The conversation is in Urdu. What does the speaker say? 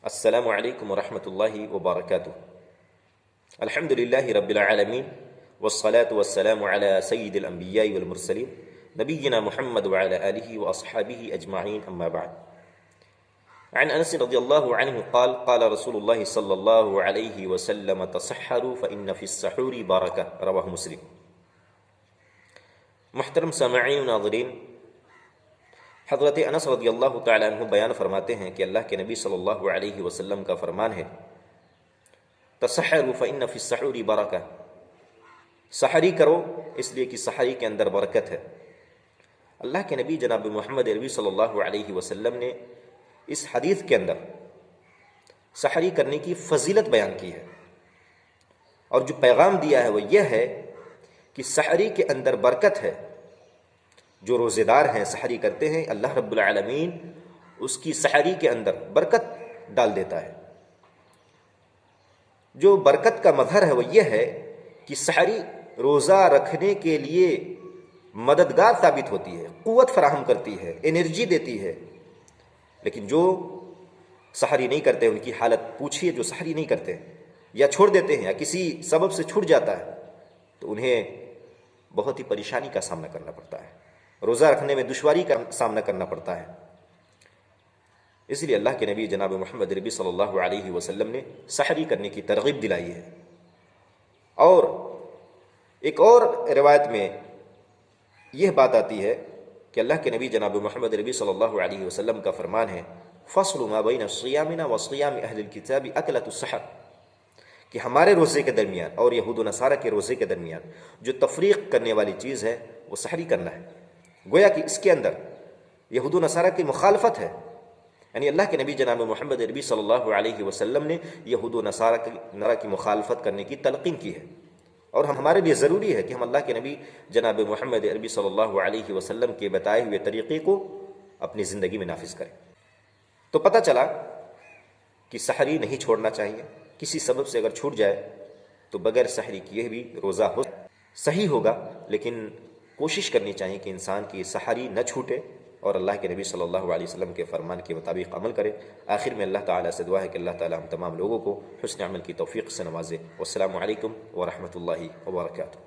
السلام علیکم ورحمۃ اللہ وبرکاتہ۔ الحمد للہ رب العالمین والصلاة والسلام علی سید الانبیاء والمرسلین نبینا محمد وعلى آلہ واصحابہ اجمعین اما بعد۔ عن انس رضی اللہ عنہ قال قال رسول اللہ صلی اللہ علیہ وسلم تصحروا فإن فی السحور برکہ، رواہ مسلم۔ محترم سامعین و ناظرین، حضرت انس رضی اللہ تعالیٰ عنہ بیان فرماتے ہیں کہ اللہ کے نبی صلی اللہ علیہ وسلم کا فرمان ہے، تسحروا فإن فی السحور برکہ، سحری کرو اس لیے کہ سحری کے اندر برکت ہے۔ اللہ کے نبی جناب محمد عربی صلی اللہ علیہ وسلم نے اس حدیث کے اندر سحری کرنے کی فضیلت بیان کی ہے، اور جو پیغام دیا ہے وہ یہ ہے کہ سحری کے اندر برکت ہے۔ جو روزے دار ہیں، سحری کرتے ہیں، اللہ رب العالمین اس کی سحری کے اندر برکت ڈال دیتا ہے۔ جو برکت کا مظہر ہے وہ یہ ہے کہ سحری روزہ رکھنے کے لیے مددگار ثابت ہوتی ہے، قوت فراہم کرتی ہے، انرجی دیتی ہے۔ لیکن جو سحری نہیں کرتے ان کی حالت پوچھیے، جو سحری نہیں کرتے یا چھوڑ دیتے ہیں یا کسی سبب سے چھوٹ جاتا ہے تو انہیں بہت ہی پریشانی کا سامنا کرنا پڑتا ہے، روزہ رکھنے میں دشواری کا سامنا کرنا پڑتا ہے۔ اس لیے اللہ کے نبی جناب محمد عربی صلی اللہ علیہ وسلم نے سحری کرنے کی ترغیب دلائی ہے۔ اور ایک اور روایت میں یہ بات آتی ہے کہ اللہ کے نبی جناب محمد عربی صلی اللہ علیہ وسلم کا فرمان ہے، فصل ما بین صیامنا وصیام اہل الکتاب اکلۃ السحر، کہ ہمارے روزے کے درمیان اور یہود و نصارہ کے روزے کے درمیان جو تفریق کرنے والی چیز ہے وہ سحری کرنا ہے۔ گویا کہ اس کے اندر یہود و نصارہ کی مخالفت ہے، یعنی اللہ کے نبی جناب محمد عربی صلی اللہ علیہ وسلم نے یہود و نصارہ کی مخالفت کرنے کی تلقین کی ہے، اور ہمارے لیے ضروری ہے کہ ہم اللہ کے نبی جناب محمد عربی صلی اللہ علیہ وسلم کے بتائے ہوئے طریقے کو اپنی زندگی میں نافذ کریں۔ تو پتہ چلا کہ سحری نہیں چھوڑنا چاہیے، کسی سبب سے اگر چھوٹ جائے تو بغیر سحری کیے بھی روزہ ہو صحیح ہوگا، لیکن کوشش کرنی چاہیے کہ انسان کی سحری نہ چھوٹے اور اللہ کے نبی صلی اللہ علیہ وسلم کے فرمان کے مطابق عمل کرے۔ آخر میں اللہ تعالیٰ سے دعا ہے کہ اللہ تعالیٰ ہم تمام لوگوں کو حسن عمل کی توفیق سے نوازے۔ والسلام علیکم ورحمۃ اللہ وبرکاتہ۔